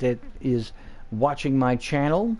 that is watching my channel.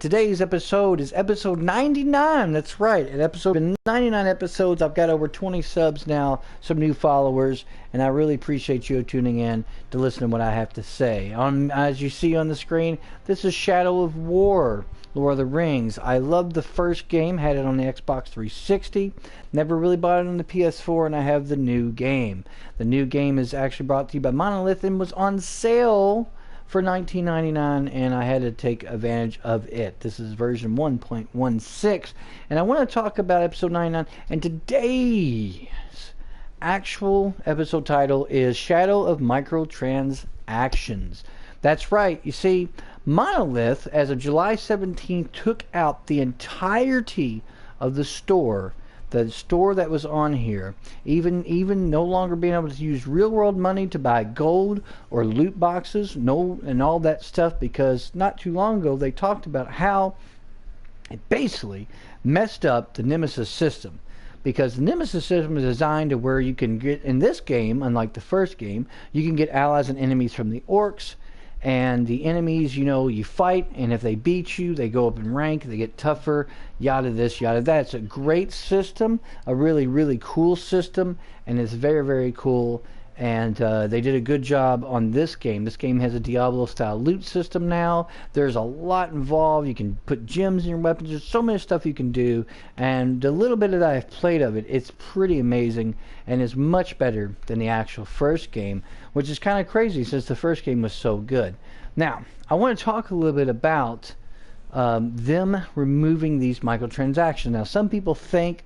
Today's episode is episode 99. That's right. At episode 99 episodes, I've got over 20 subs now, some new followers, and I really appreciate you tuning in to listen to what I have to say. As you see on the screen, this is Shadow of War, Lord of the Rings. I loved the first game, had it on the Xbox 360, never really bought it on the PS4, and I have the new game. The new game is actually brought to you by Monolith and was on sale for $19.99, and I had to take advantage of it. This is version 1.16, and I want to talk about episode 99, and today's actual episode title is Shadow of Microtransactions. That's right. You see, Monolith, as of July 17th, took out the entirety of the store that was on here, even no longer being able to use real world money to buy gold or loot boxes, and all that stuff, because not too long ago they talked about how it basically messed up the Nemesis system. Because the Nemesis system is designed to where you can get, in this game, unlike the first game, you can get allies and enemies from the orcs. And the enemies, you fight, and if they beat you, they go up in rank, they get tougher, yada this, yada that. It's a great system, a really, really cool system, and it's very, very cool. And they did a good job on this game. This game has a Diablo-style loot system now. There's a lot involved. You can put gems in your weapons. There's so much stuff you can do. And the little bit that I've played of it, it's pretty amazing, and is much better than the actual first game, which is kind of crazy since the first game was so good. Now, I want to talk a little bit about them removing these microtransactions. Now, some people think,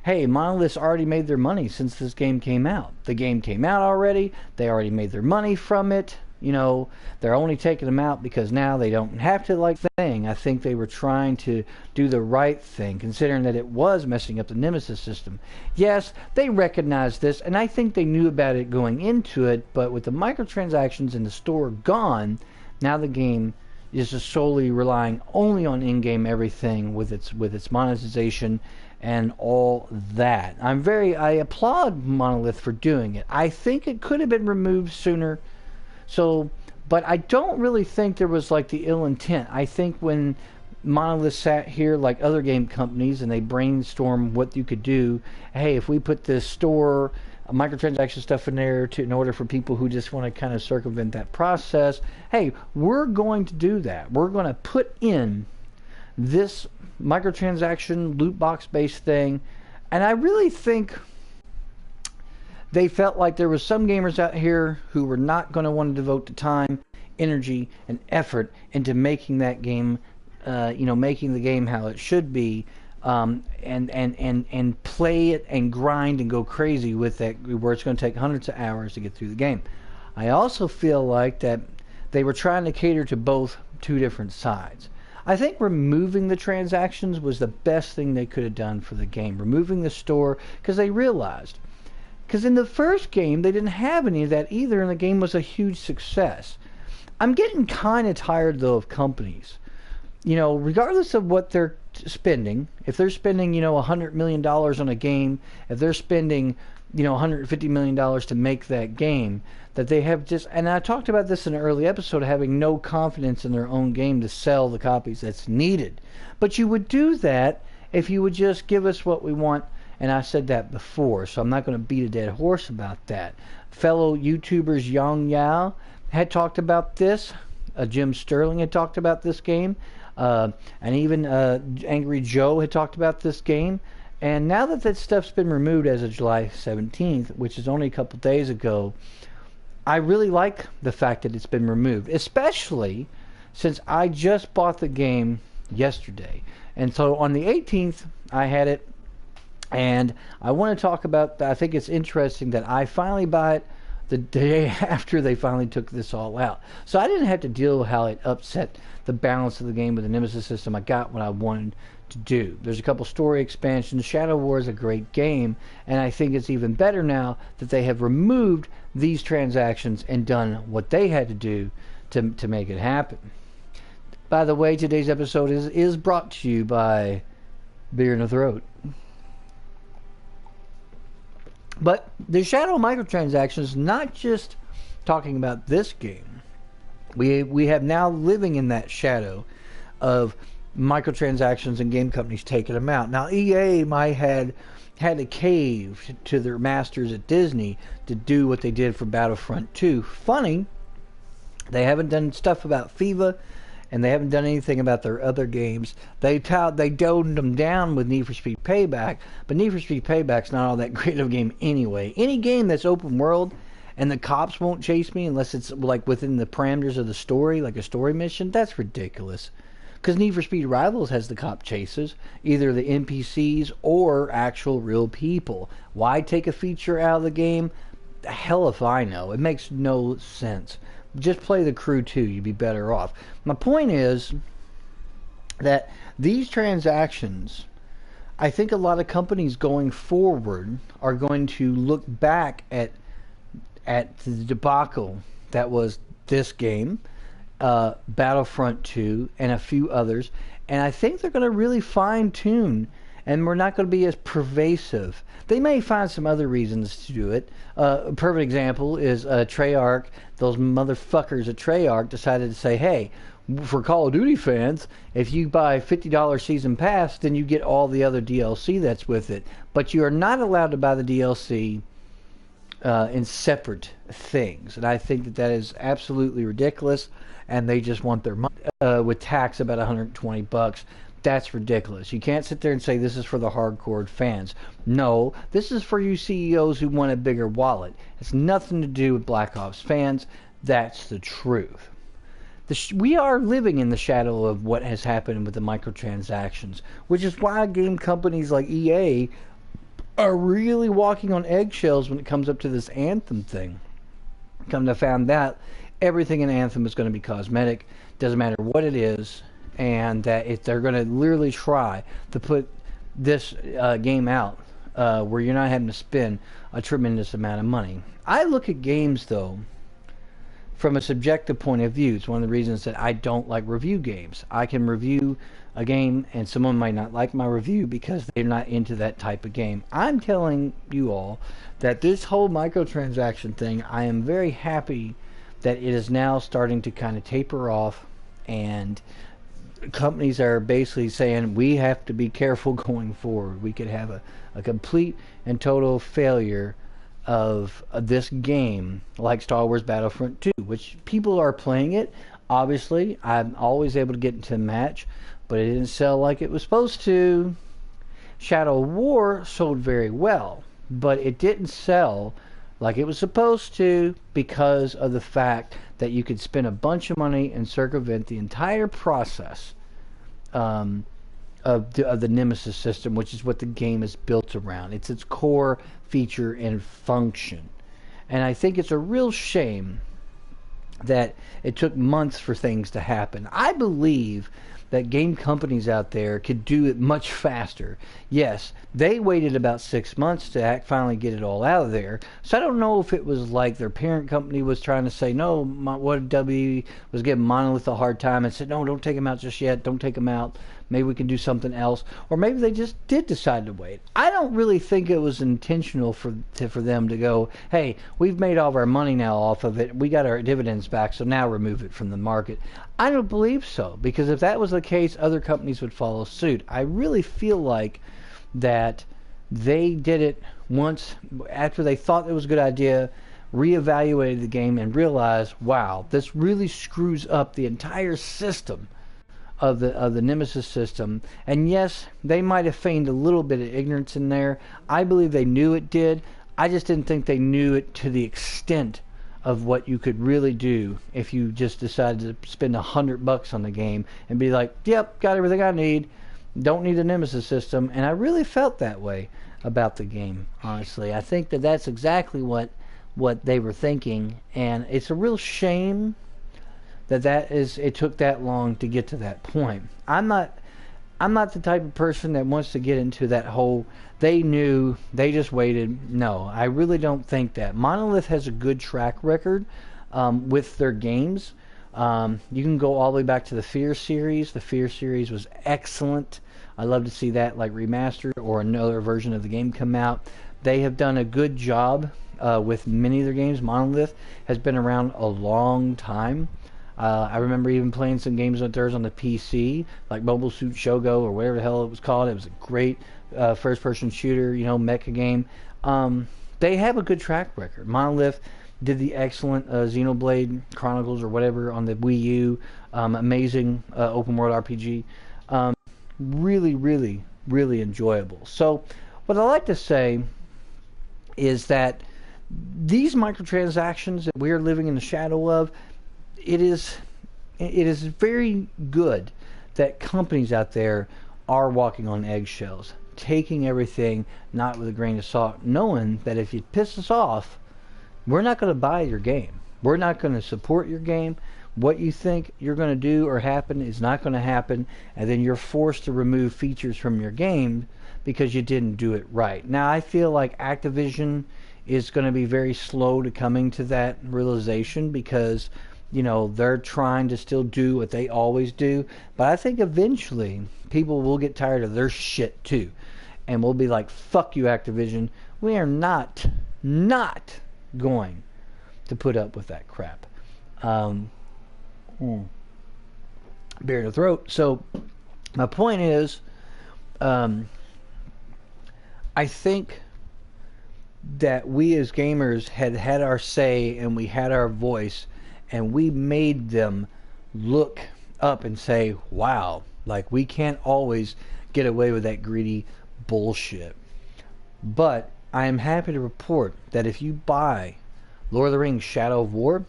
hey, Monolith's already made their money since this game came out. The game came out already. They already made their money from it. They're only taking them out because now they don't have to like the thing. I think they were trying to do the right thing, considering that it was messing up the Nemesis system. Yes, they recognized this, and I think they knew about it going into it, but with the microtransactions in the store gone, now the game is just solely relying only on in-game everything with its monetization and all that. I applaud Monolith for doing it. I think it could have been removed sooner. But I don't really think there was like the ill intent. I think when Monolith sat here like other game companies and they brainstormed what you could do, hey, if we put this store microtransaction stuff in there in order for people who just want to kind of circumvent that process, hey, we're going to do that. We're going to put in this microtransaction loot box based thing, and I really think they felt like there was some gamers out here who were not going to want to devote the time, energy, and effort into making that game, making the game how it should be, and play it and grind and go crazy with that, where it's going to take hundreds of hours to get through the game. I also feel like that they were trying to cater to two different sides. I think removing the transactions was the best thing they could have done for the game. Removing the store, because they realized, because in the first game they didn't have any of that either, and the game was a huge success. I'm getting kind of tired though of companies, regardless of what they're spending. If they're spending $100 million on a game, if they're spending $150 million to make that game, that they have just, and I talked about this in an early episode, having no confidence in their own game to sell the copies that's needed. But you would do that if you would just give us what we want, and I said that before, so I'm not going to beat a dead horse about that. Fellow YouTubers Yang Yao had talked about this, Jim Sterling had talked about this game, and even Angry Joe had talked about this game. And now that stuff's been removed as of July 17th, which is only a couple days ago, I really like the fact that it's been removed, especially since I just bought the game yesterday. And so on the 18th, I had it, and I want to talk about, I think it's interesting that I finally bought it the day after they finally took this all out. So I didn't have to deal with how it upset the balance of the game with the Nemesis system. I got what I wanted to do. There's a couple story expansions. Shadow War is a great game, and I think it's even better now that they have removed these transactions and done what they had to do to make it happen. By the way, today's episode is brought to you by Beer in the Throat. But the Shadow microtransactions, not just talking about this game, We have now living in that shadow of microtransactions and game companies taking them out. Now EA might had to cave to their masters at Disney to do what they did for Battlefront 2. Funny, they haven't done stuff about FIFA, and they haven't done anything about their other games. They doned them down with Need for Speed Payback, but Need for Speed Payback's not all that great of a game anyway. Any game that's open world and the cops won't chase me unless it's like within the parameters of the story, like a story mission, that's ridiculous. Because Need for Speed Rivals has the cop chases, either the NPCs or actual real people. Why take a feature out of the game? The hell if I know. It makes no sense. Just play the Crew 2, you'd be better off. My point is that these transactions, I think a lot of companies going forward are going to look back at the debacle that was this game, Battlefront 2, and a few others, and I think they're going to really fine-tune, and we're not going to be as pervasive. They may find some other reasons to do it. A perfect example is Treyarch. Those motherfuckers at Treyarch decided to say, hey, for Call of Duty fans, if you buy $50 season pass, then you get all the other DLC that's with it. But you are not allowed to buy the DLC in separate things. And I think that is absolutely ridiculous, and they just want their money with tax about $120. That's ridiculous. You can't sit there and say this is for the hardcore fans. No, this is for you CEOs who want a bigger wallet. It's nothing to do with Black Ops fans. That's the truth. We are living in the shadow of what has happened with the microtransactions, which is why game companies like EA are really walking on eggshells when it comes up to this Anthem thing. Come to find out, everything in Anthem is going to be cosmetic. Doesn't matter what it is. And that if they're going to literally try to put this game out where you're not having to spend a tremendous amount of money. I look at games, though, from a subjective point of view. It's one of the reasons that I don't like review games. I can review a game, and someone might not like my review because they're not into that type of game. I'm telling you all that this whole microtransaction thing, I am very happy that it is now starting to kind of taper off, and companies are basically saying we have to be careful going forward. We could have a complete and total failure of this game like Star Wars Battlefront 2, which people are playing it. Obviously, I'm always able to get into a match, but it didn't sell like it was supposed to. Shadow War sold very well, but it didn't sell like it was supposed to because of the fact that you could spend a bunch of money and circumvent the entire process of the Nemesis system, which is what the game is built around. It's its core feature and function. And I think it's a real shame that it took months for things to happen. I believe that game companies out there could do it much faster. Yes, they waited about 6 months to finally get it all out of there. So I don't know if it was like their parent company was trying to say, no, what W was giving Monolith a hard time and said, no, don't take them out just yet. Don't take them out. Maybe we can do something else. Or maybe they just did decide to wait. I don't really think it was intentional for them to go, hey, we've made all of our money now off of it. We got our dividends back, so now remove it from the market. I don't believe so, because if that was the case, other companies would follow suit. I really feel like that they did it once after they thought it was a good idea, reevaluated the game, and realized, wow, this really screws up the entire system of the Nemesis system. And yes, they might have feigned a little bit of ignorance in there. I believe they knew it did. I just didn't think they knew it to the extent of what you could really do if you just decided to spend $100 on the game and be like, yep, got everything I need, don't need the Nemesis system. And I really felt that way about the game, honestly. I think that that's exactly what they were thinking, and it's a real shame that it took that long to get to that point. I'm not the type of person that wants to get into that whole they knew, they just waited. No, I really don't think that. Monolith has a good track record with their games. You can go all the way back to the Fear series. The Fear series was excellent. I'd love to see that like remastered or another version of the game come out. They have done a good job with many of their games. Monolith has been around a long time. I remember even playing some games on theirs on the PC, like Mobile Suit Shogun or whatever the hell it was called. It was a great first-person shooter, mecha game. They have a good track record. Monolith did the excellent Xenoblade Chronicles or whatever on the Wii U. Amazing open world RPG. Really, really, really enjoyable. So what I like to say is that these microtransactions that we are living in the shadow of, it is very good that companies out there are walking on eggshells, taking everything not with a grain of salt, knowing that if you piss us off, we're not going to buy your game. We're not going to support your game. What you think you're going to do or happen is not going to happen, and then you're forced to remove features from your game because you didn't do it right. Now, I feel like Activision is going to be very slow to coming to that realization because, they're trying to still do what they always do. But I think eventually people will get tired of their shit too. And we'll be like, fuck you, Activision. We are not going to put up with that crap. Beer in the throat. So my point is, I think that we as gamers had our say and we had our voice and we made them look up and say, wow, like we can't always get away with that greedy bullshit. But I am happy to report that if you buy Lord of the Rings Shadow of War,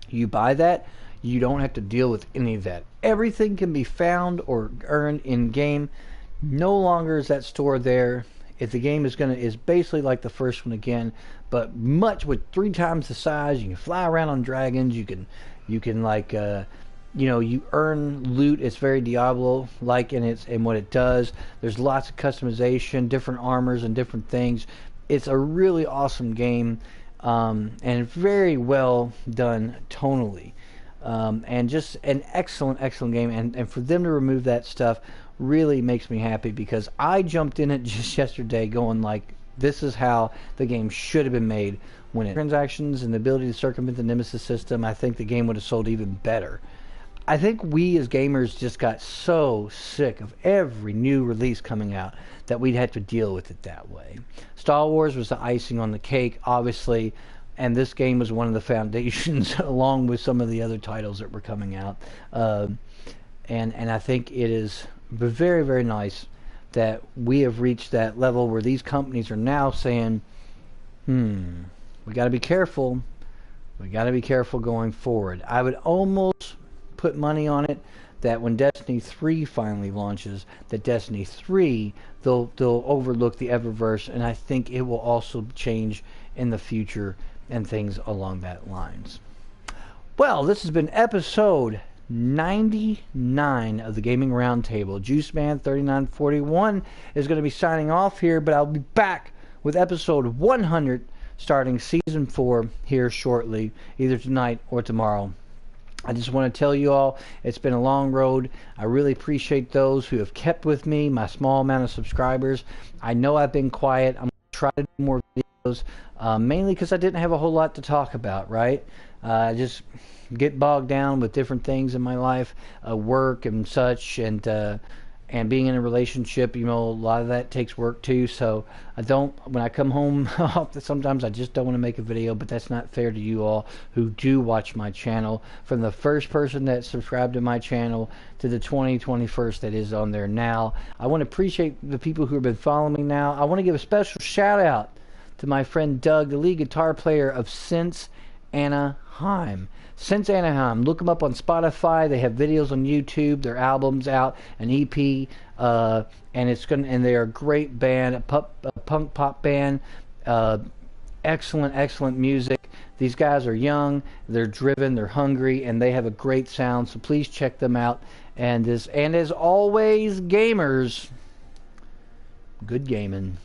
you buy that, you don't have to deal with any of that. Everything can be found or earned in game. No longer is that store there. If the game is basically like the first one again, but much with 3 times the size. You can fly around on dragons. You can like you earn loot. It's very Diablo like in what it does. There's lots of customization, different armors and different things. It's a really awesome game, and very well done tonally, and just an excellent game. And for them to remove that stuff really makes me happy because I jumped in it just yesterday going like, this is how the game should have been made. When it transactions and the ability to circumvent the Nemesis system, I think the game would have sold even better. I think we as gamers just got so sick of every new release coming out that we'd have to deal with it that way. Star Wars was the icing on the cake, obviously, and this game was one of the foundations along with some of the other titles that were coming out. And I think it is very, very nice that we have reached that level where these companies are now saying, we got to be careful. We got to be careful going forward. I would almost put money on it that when Destiny 3 finally launches, that Destiny 3, they'll overlook the Eververse, and I think it will also change in the future and things along that lines. Well, this has been episode 99 of the Gaming Roundtable. Juiceman 3941 is going to be signing off here, but I'll be back with episode 100 starting season 4 here shortly, either tonight or tomorrow. I just want to tell you all, it's been a long road. I really appreciate those who have kept with me, my small amount of subscribers. I know I've been quiet. I'm going to try to do more videos, mainly because I didn't have a whole lot to talk about, right? Just get bogged down with different things in my life, work and such, and being in a relationship, a lot of that takes work too. So when I come home, sometimes I just don't want to make a video, but that's not fair to you all who do watch my channel. From the first person that subscribed to my channel to the 21st that is on there now. I want to appreciate the people who have been following me now. I want to give a special shout out to my friend Doug, the lead guitar player of Since Anaheim. Since Anaheim, look them up on Spotify. They have videos on YouTube. Their album's out, an EP, and they are a great band, a punk pop band. Excellent music. These guys are young, they're driven, they're hungry, and they have a great sound. So please check them out. And as always, gamers, good gaming.